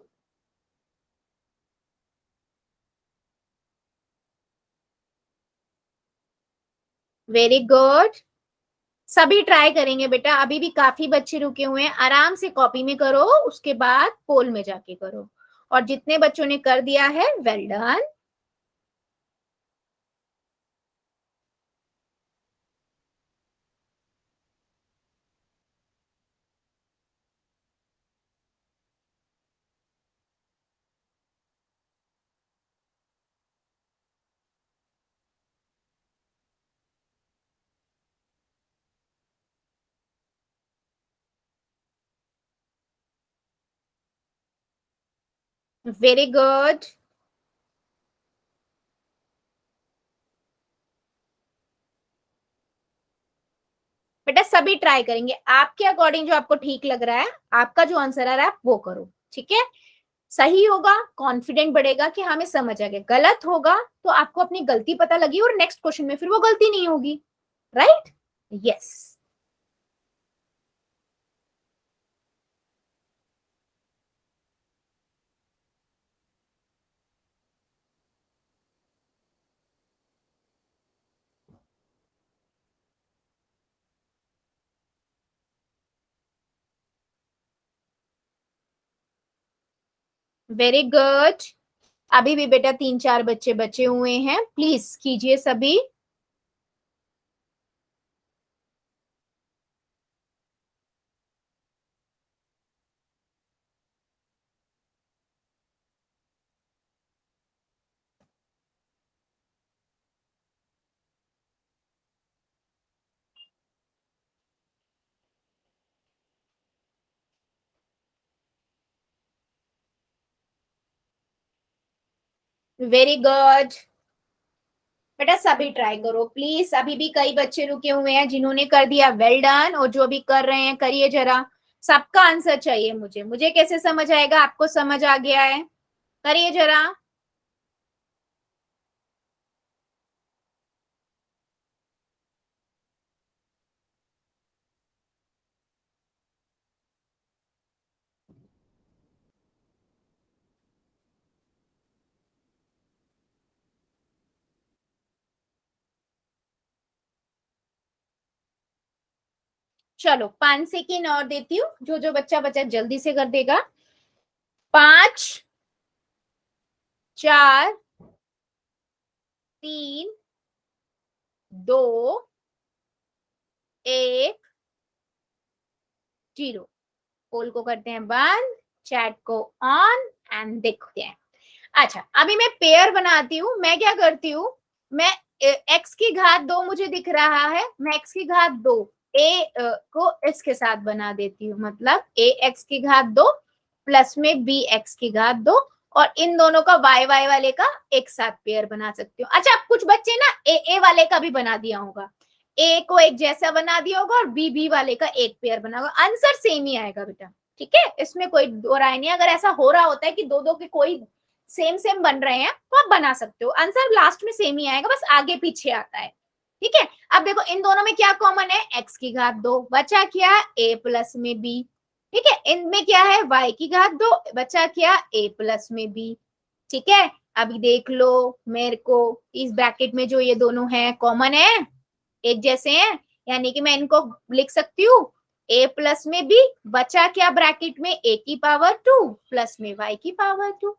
Very good. सभी ट्राई करेंगे बेटा, अभी भी काफी बच्चे रुके हुए हैं, आराम से कॉपी में करो, उसके बाद पोल में जाके करो। और जितने बच्चों ने कर दिया है वेल डन। Very good. बेटा सभी ट्राई करेंगे, आपके अकॉर्डिंग जो आपको ठीक लग रहा है, आपका जो आंसर आ रहा है वो करो, ठीक है। सही होगा कॉन्फिडेंट बढ़ेगा कि हमें समझ आ गया, गलत होगा तो आपको अपनी गलती पता लगी और नेक्स्ट क्वेश्चन में फिर वो गलती नहीं होगी, राइट। Yes, very good. अभी भी बेटा 3-4 बच्चे बचे हुए हैं, प्लीज कीजिए सभी। वेरी गुड बेटा, सभी ट्राई करो प्लीज। अभी भी कई बच्चे रुके हुए हैं, जिन्होंने कर दिया वेल डन, और जो भी कर रहे हैं करिए जरा। सबका आंसर चाहिए मुझे, मुझे कैसे समझ आएगा आपको समझ आ गया है? करिए जरा। चलो 5 सेकेंड और देती हूँ, जो जो बच्चा बचा जल्दी से कर देगा। 5, 4, 3, 2, 1, 0। पोल को करते हैं बंद, चैट को ऑन, एंड देखते हैं। अच्छा, अभी मैं पेयर बनाती हूँ। मैं क्या करती हूँ, मैं x की घात 2 मुझे दिख रहा है, मैं x की घात 2 a को इसके साथ बना देती हूँ, मतलब a x की घात 2 प्लस में b x की घात 2, और इन दोनों का y y वाले का एक साथ पेयर बना सकती हूँ। अच्छा, कुछ बच्चे ना a a वाले का भी बना दिया होगा, a को एक जैसा बना दिया होगा और b b वाले का एक पेयर बना होगा, आंसर सेम ही आएगा बेटा, ठीक है। इसमें कोई दो राय नहीं। अगर ऐसा हो रहा होता है कि दो दो के कोई सेम सेम बन रहे हैं तो आप बना सकते हो, आंसर लास्ट में सेम ही आएगा, बस आगे पीछे आता है, ठीक है। अब देखो इन दोनों में क्या कॉमन है, x की घात 2, बचा क्या, a प्लस में b, ठीक है। इनमें क्या है, y की घात 2, बचा क्या, a प्लस में b, ठीक है। अभी देख लो मेरे को, इस ब्रैकेट में जो ये दोनों है कॉमन है, एक जैसे हैं, यानी कि मैं इनको लिख सकती हूँ a प्लस में b, बचा क्या ब्रैकेट में, a की पावर 2 प्लस में y की पावर 2।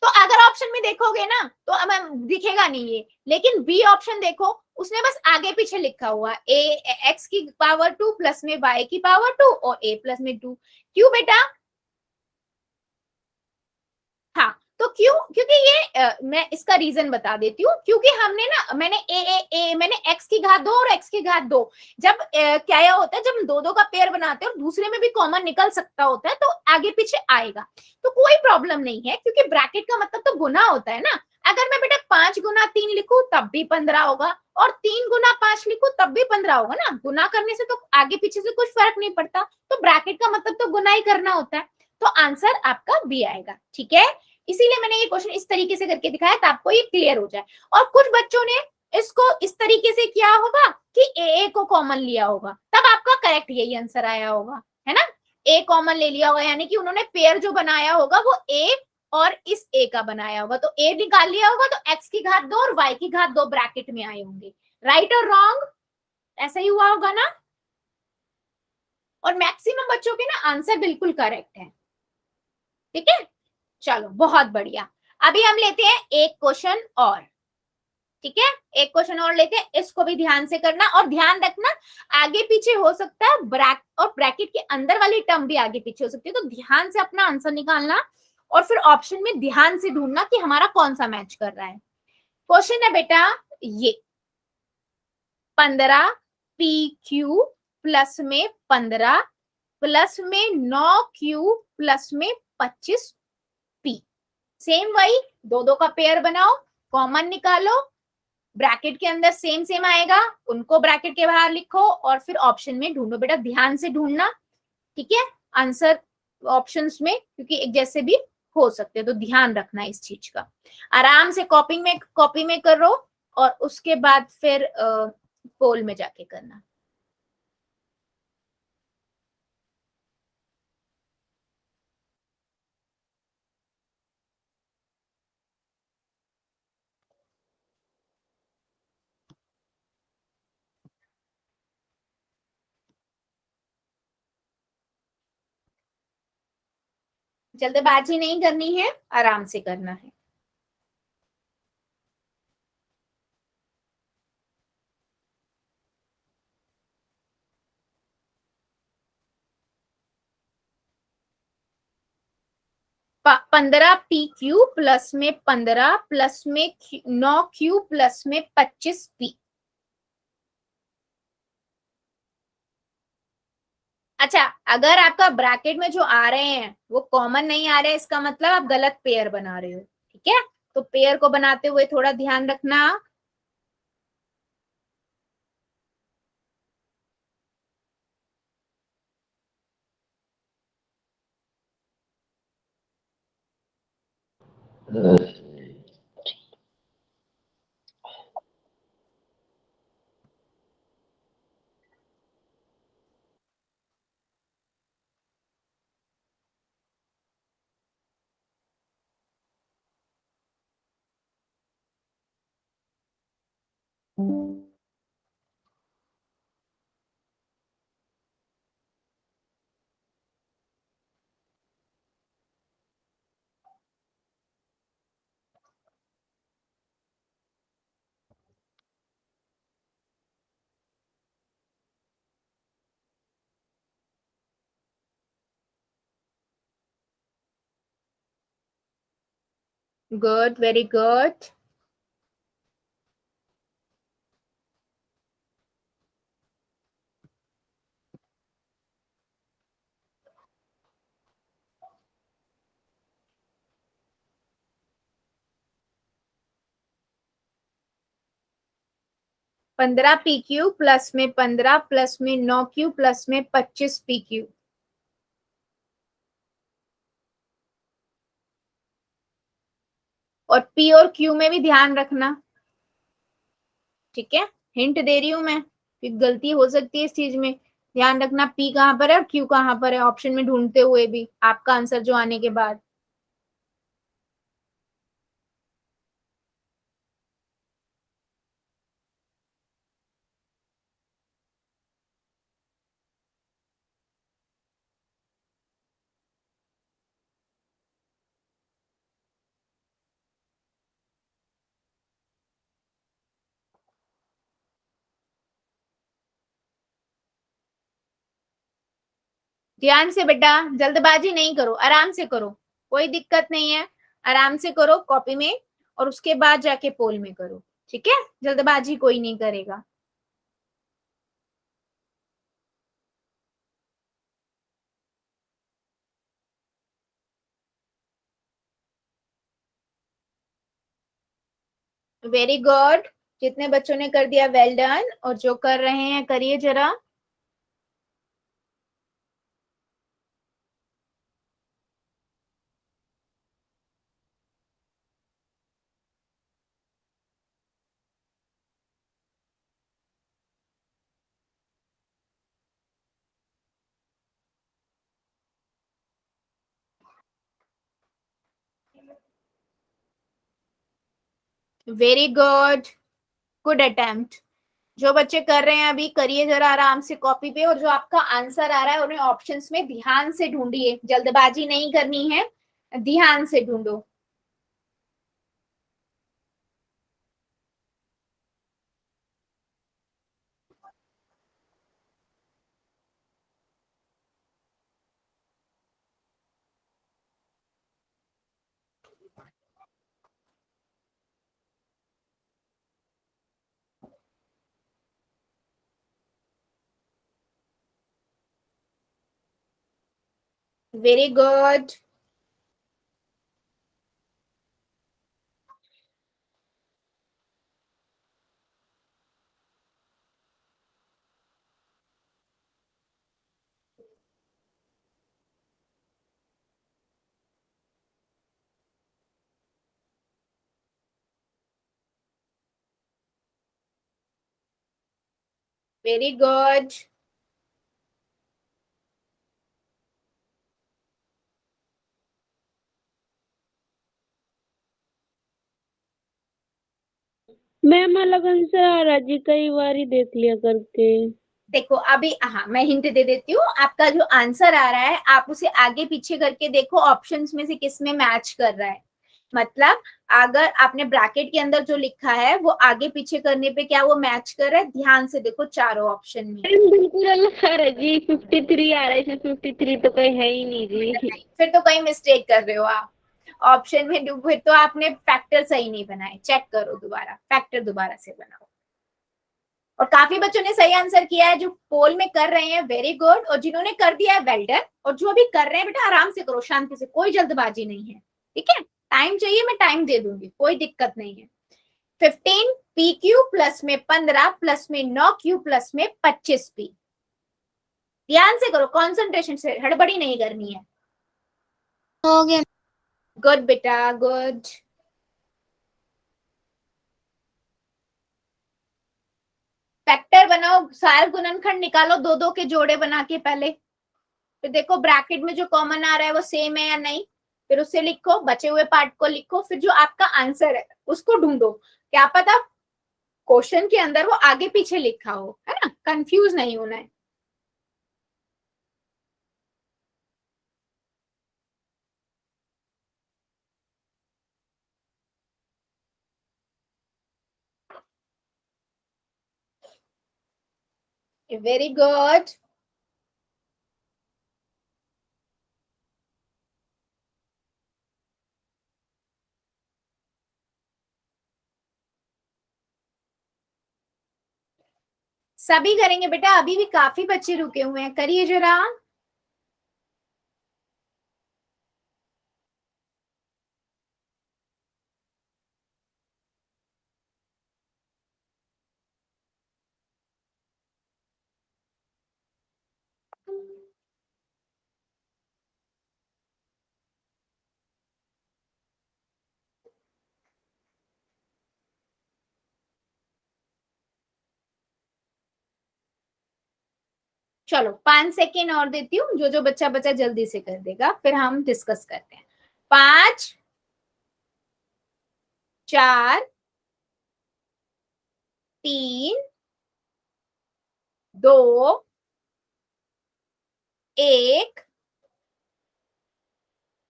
तो अगर ऑप्शन में देखोगे ना तो अब दिखेगा नहीं ये, लेकिन बी ऑप्शन देखो, उसमें बस आगे पीछे लिखा हुआ ए एक्स की पावर 2 प्लस में वाई की पावर 2 और ए प्लस में 2। क्यों बेटा? हाँ, तो क्यों, क्योंकि ये मैं इसका रीजन बता देती हूँ, क्योंकि हमने ना, मैंने मैंने x की घात 2 और x की घात 2, जब क्या होता है, जब हम दो दो का पेयर बनाते हैं और दूसरे में भी कॉमन निकल सकता होता है तो आगे पीछे आएगा, तो कोई प्रॉब्लम नहीं है, क्योंकि ब्रैकेट का मतलब तो गुना होता है ना। अगर मैं बेटा 5 गुना 3 लिखूं तब भी 15 होगा, और 3 गुना 5 लिखूं तब भी 15 होगा ना, गुना करने से तो आगे पीछे से कुछ फर्क नहीं पड़ता, तो ब्रैकेट का मतलब तो गुना ही करना होता है, तो आंसर आपका बी आएगा, ठीक है। इसीलिए मैंने ये क्वेश्चन इस तरीके से करके दिखाया ताकि आपको ये क्लियर हो जाए। और कुछ बच्चों ने इसको इस तरीके से किया होगा कि ए को कॉमन लिया होगा, तब आपका करेक्ट यही आंसर आया होगा, है ना। ए कॉमन ले लिया होगा, यानी कि उन्होंने पेयर जो बनाया होगा वो ए और इस ए का बनाया होगा, तो ए निकाल लिया होगा, तो एक्स की घात 2 और वाई की घात 2 ब्रैकेट में आए होंगे। राइट और रॉन्ग? ऐसा ही हुआ होगा ना। और मैक्सिमम बच्चों के ना आंसर बिल्कुल करेक्ट है, ठीक है। चलो बहुत बढ़िया। अभी हम लेते हैं एक क्वेश्चन और, ठीक है। एक क्वेश्चन और लेते हैं, इसको भी ध्यान से करना, और ध्यान रखना आगे पीछे हो सकता है, ब्रैकेट के अंदर वाली टर्म भी आगे पीछे हो सकती है, तो ध्यान से अपना आंसर निकालना और फिर ऑप्शन में ध्यान से ढूंढना कि हमारा कौन सा मैच कर रहा है। क्वेश्चन है बेटा ये, 15 PQ प्लस में 15 प्लस में 9Q प्लस में 25P, सेम वही, दो दो का पेयर बनाओ, कॉमन निकालो, ब्रैकेट के अंदर सेम सेम आएगा, उनको ब्रैकेट के बाहर लिखो और फिर ऑप्शन में ढूंढो। बेटा ध्यान से ढूंढना, ठीक है, आंसर ऑप्शंस में, क्योंकि एक जैसे भी हो सकते हैं, तो ध्यान रखना इस चीज का। आराम से कॉपी में करो और उसके बाद फिर पोल में जाके करना। जल्दबाजी नहीं करनी है, आराम से करना है। पंद्रह पी क्यू प्लस में 15 प्लस में 9 क्यू प्लस में 25 पी। अच्छा, अगर आपका ब्रैकेट में जो आ रहे हैं वो कॉमन नहीं आ रहे, इसका मतलब आप गलत पेयर बना रहे हो, ठीक है, तो पेयर को बनाते हुए थोड़ा ध्यान रखना। Good, very good. पंद्रह पी क्यू प्लस में 15 प्लस में 9 क्यू प्लस में 25 पी क्यू। और पी और क्यू में भी ध्यान रखना, ठीक है, हिंट दे रही हूं मैं कि गलती हो सकती है इस चीज में। ध्यान रखना पी कहां पर है और क्यू कहां पर है, ऑप्शन में ढूंढते हुए भी आपका आंसर जो आने के बाद। ध्यान से बेटा, जल्दबाजी नहीं करो, आराम से करो, कोई दिक्कत नहीं है, आराम से करो कॉपी में और उसके बाद जाके पोल में करो, ठीक है, जल्दबाजी कोई नहीं करेगा। वेरी गुड, जितने बच्चों ने कर दिया वेल डन, और जो कर रहे हैं करिए जरा। Very good, good attempt. जो बच्चे कर रहे हैं अभी करिए जरा आराम से कॉपी पे, और जो आपका आंसर आ रहा है उन्हें ऑप्शंस में ध्यान से ढूंढिए, जल्दबाजी नहीं करनी है, ध्यान से ढूंढो। Very good. Very good. Ma'am अलग आंसर आ रहा जी, कई बार ही देख लिया करके। देखो अभी, हाँ मैं हिंट दे देती हूँ, आपका जो आंसर आ रहा है आप उसे आगे पीछे करके देखो, ऑप्शंस में से किस में मैच कर रहा है। मतलब अगर आपने ब्रैकेट के अंदर जो लिखा है वो आगे पीछे करने पे क्या वो मैच कर रहा है, ध्यान से देखो चारों ऑप्शन में। बिल्कुल अलग आ रहा है जी, 53 आ रहा है, इसमें 53 तो कहीं है ही नहीं जी। फिर तो कहीं मिस्टेक कर रहे हो आप ऑप्शन में, फिर तो आपने फैक्टर सही नहीं बनाए, चेक करो दोबारा, फैक्टर दोबारा से बनाओ। और काफी बच्चों ने सही आंसर किया है जो पोल में कर रहे हैं, वेरी गुड। और जिन्होंने कर दिया है वेल डन, और जो अभी कर रहे हैं बेटा आराम से करो, शांति से, कोई जल्दबाजी नहीं है, ठीक है। टाइम चाहिए मैं टाइम दे दूंगी, कोई दिक्कत नहीं है। 15 पी क्यू प्लस में 15 प्लस में 9 क्यू प्लस में 25 पी। ध्यान से करो, कॉन्सेंट्रेशन से, हड़बड़ी नहीं करनी है। हो गया। गुड बेटा, गुड। फैक्टर बनाओ, सार गुणनखंड निकालो, दो दो के जोड़े बना के पहले, फिर देखो ब्रैकेट में जो कॉमन आ रहा है वो सेम है या नहीं, फिर उसे लिखो, बचे हुए पार्ट को लिखो, फिर जो आपका आंसर है उसको ढूंढो। क्या पता क्वेश्चन के अंदर वो आगे पीछे लिखा हो, है ना, कंफ्यूज नहीं होना है। Very good. सभी करेंगे बेटा, अभी भी काफी बच्चे रुके हुए हैं, करिए जरा। चलो 5 सेकेंड और देती हूँ, जो जो बच्चा बच्चा जल्दी से कर देगा, फिर हम डिस्कस करते हैं। 5 4 3 2 1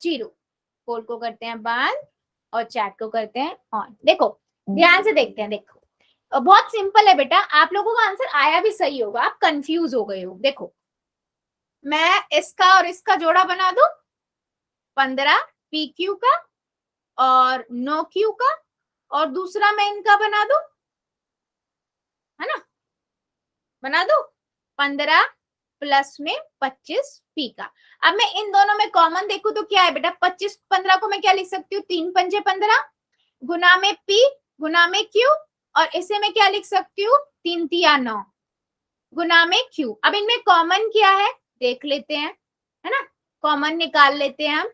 0। पोल को करते हैं बंद और चैट को करते हैं ऑन। देखो ध्यान से देखते हैं, देखो बहुत सिंपल है बेटा, आप लोगों का आंसर आया भी सही होगा, आप कंफ्यूज हो गए हो। देखो मैं इसका और इसका जोड़ा बना दूं, 15 पी क्यू का और 9 क्यू का, और दूसरा मैं इनका बना दूं, है ना, बना दो 15 प्लस में 25 पी का। अब मैं इन दोनों में कॉमन देखूं तो क्या है बेटा, 25 15 को मैं क्या लिख सकती हूँ, 3 पंजे 15 गुना में पी गुना में क्यू, और इसे मैं क्या लिख सकती हूँ, 3 तिया 9 गुना में क्यू। अब इनमें कॉमन क्या है देख लेते हैं, है ना, कॉमन निकाल लेते हैं हम।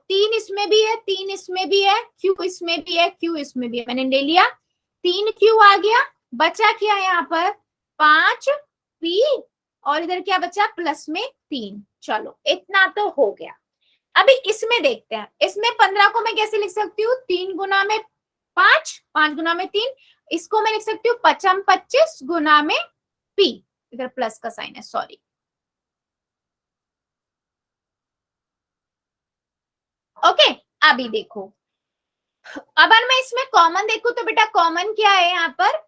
3 इसमें भी है, 3 इसमें भी है, क्यू इसमें भी है, क्यू इसमें भी है, मैंने ले लिया, 3 क्यू आ गया। बचा क्या है यहाँ पर, 5 पी, और इधर क्या बचा प्लस में 3। चलो इतना तो हो गया। अभी इसमें देखते हैं, इसमें 15 को मैं कैसे लिख सकती हूँ, 3 गुना में 5, 5 गुना में 3, इसको मैं लिख सकती हूँ 5 25 गुना में पी, इधर प्लस का साइन है, सॉरी। ओके, अभी देखो, अब अगर मैं इसमें कॉमन देखूं तो बेटा कॉमन क्या है यहाँ पर,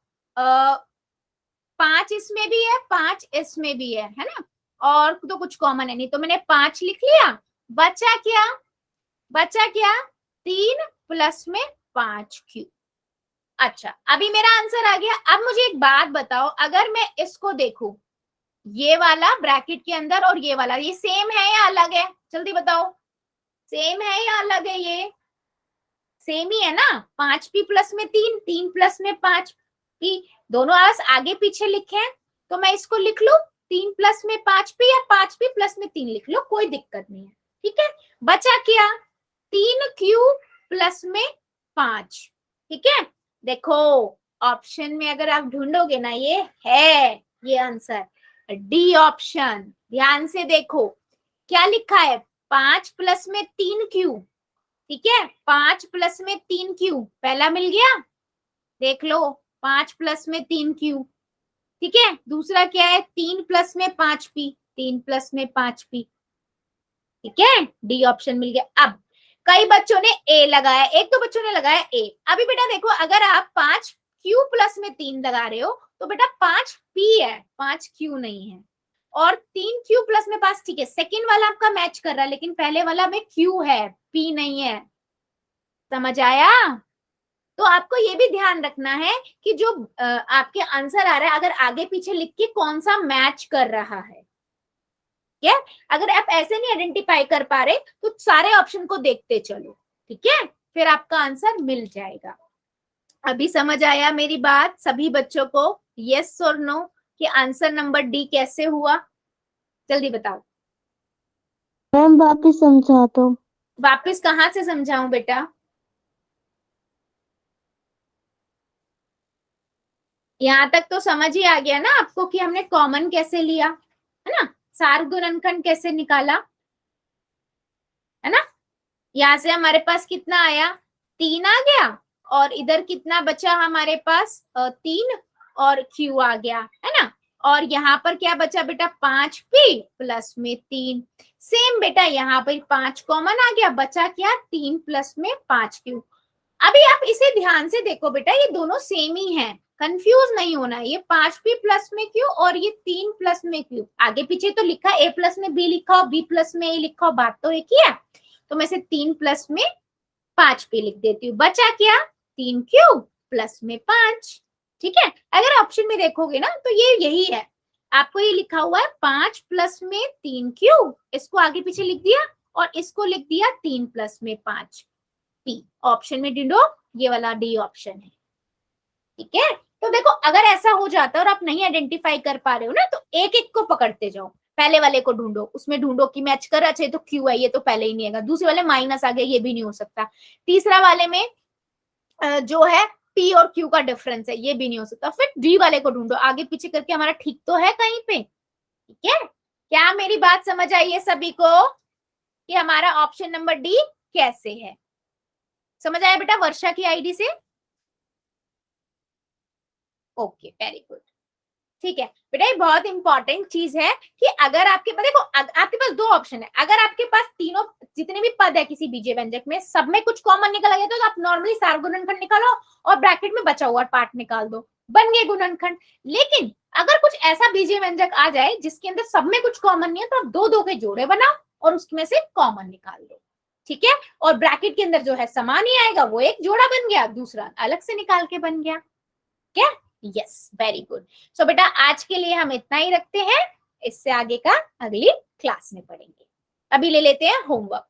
5 इसमें भी है, 5 इसमें भी है ना, और तो कुछ कॉमन है नहीं, तो मैंने 5 लिख लिया। बचा क्या, बचा क्या, 3 प्लस में 5 क्यू। अच्छा अभी मेरा आंसर आ गया। अब मुझे एक बात बताओ, अगर मैं इसको देखूं, ये वाला ब्रैकेट के अंदर और ये वाला, ये सेम है या अलग है, जल्दी बताओ, सेम है या अलग है, ये सेम ही है ना, 5 पी प्लस में 3, 3 प्लस में 5 पी, दोनों आवाज आगे पीछे लिखे हैं, तो मैं इसको लिख लू 3 प्लस में 5 पी या 5 पी प्लस में 3 लिख लो, कोई दिक्कत नहीं है, ठीक है। बचा क्या, 3 क्यू प्लस में 5, ठीक है। देखो ऑप्शन में अगर आप ढूंढोगे ना, ये है, ये आंसर डी ऑप्शन। ध्यान से देखो क्या लिखा है, 5 प्लस में 3 क्यू, ठीक है, 5 प्लस में 3 क्यू, पहला मिल गया, देख लो 5 प्लस में 3 क्यू, ठीक है। दूसरा क्या है, 3 प्लस में 5 पी, 3 प्लस में 5 पी, ठीक है, डी ऑप्शन मिल गया। अब कई बच्चों ने ए लगाया, एक दो बच्चों ने लगाया ए। अभी बेटा देखो, अगर आप 5 क्यू प्लस में 3 लगा रहे हो तो बेटा 5 पी है, 5 क्यू नहीं है। और 3 क्यू प्लस में 5, ठीक है, सेकेंड वाला आपका मैच कर रहा है, लेकिन पहले वाला में क्यू है, पी नहीं है। समझ आया? तो आपको ये भी ध्यान रखना है कि जो आपके आंसर आ रहा है, अगर आगे पीछे लिख के कौन सा मैच कर रहा है, ठीक है। अगर आप ऐसे नहीं आइडेंटिफाई कर पा रहे तो सारे ऑप्शन को देखते चलो, ठीक है, फिर आपका आंसर मिल जाएगा। अभी समझ आया मेरी बात सभी बच्चों को? यस और नो कि आंसर नंबर डी कैसे हुआ, जल्दी बताओ। मैम वापस समझा दो। वापस कहाँ से समझाऊं बेटा? यहाँ तक तो समझ ही आ गया ना आपको कि हमने कॉमन कैसे लिया, है ना, सार गुणनखंड कैसे निकाला, है ना। यहाँ से हमारे पास कितना आया, 3 आ गया, और इधर कितना बचा हमारे पास, 3, और क्यू आ गया, है ना। और यहाँ पर क्या बचा बेटा, 5 पी प्लस में 3। सेम बेटा यहाँ पर 5 कॉमन आ गया, बचा क्या, 3 प्लस में 5 क्यू। अभी आप इसे ध्यान से देखो बेटा, ये दोनों सेम ही हैं, कंफ्यूज नहीं होना है। ये 5 पी प्लस में क्यू और ये 3 प्लस में क्यू, आगे पीछे तो लिखा ए प्लस में बी लिखा हो, बी प्लस में ए लिखा हो, बात तो एक ही है। तो मैं से 3 प्लस में 5 पी लिख देती हूँ, बचा क्या, 3 क्यू प्लस में 5, ठीक है। अगर ऑप्शन में देखोगे ना तो ये यही है, आपको ये लिखा हुआ है 5 प्लस में 3 क्यू, इसको आगे पीछे लिख दिया, और इसको लिख दिया 3 प्लस में 5 पी। ऑप्शन में ढूंढो, ये वाला डी ऑप्शन है, ठीक है। तो देखो अगर ऐसा हो जाता है और आप नहीं आइडेंटिफाई कर पा रहे हो ना, तो एक एक को पकड़ते जाओ, पहले वाले को ढूंढो, उसमें ढूंढो कि मैच कर, अच्छा तो क्यू है, ये तो पहले ही नहीं आएगा, दूसरे वाले माइनस आ गया, ये भी नहीं हो सकता, तीसरा वाले में जो है पी और क्यू का डिफरेंस है, ये भी नहीं हो सकता, फिर डी वाले को ढूंढो, आगे पीछे करके हमारा ठीक तो है कहीं पे, ठीक है। क्या मेरी बात समझ आई है सभी को कि हमारा ऑप्शन नंबर डी कैसे है? समझ आया बेटा वर्षा की आईडी से? ओके, वेरी गुड, ठीक है बेटा। ये बहुत इंपॉर्टेंट चीज है कि अगर आपके पास, देखो आपके पास दो ऑप्शन है, अगर आपके पास तीनों जितने भी पद है किसी बीजीय व्यंजक में, सब में कुछ कॉमन निकल गया तो आप नॉर्मली सार गुणनखंड निकालो और ब्रैकेट में बचा हुआ पार्ट निकाल दो, बन गए गुणनखंड। लेकिन अगर कुछ ऐसा बीजीय व्यंजक आ जाए जिसके अंदर सब में कुछ कॉमन नहीं है, तो आप दो दो के जोड़े बनाओ और उसमें से कॉमन निकाल दो, ठीक है। और ब्रैकेट के अंदर जो है समान ही आएगा, वो एक जोड़ा बन गया, दूसरा अलग से निकाल के बन गया, क्या? Yes, very good. सो बेटा आज के लिए हम इतना ही रखते हैं, इससे आगे का अगली क्लास में पढ़ेंगे। अभी ले लेते हैं होमवर्क।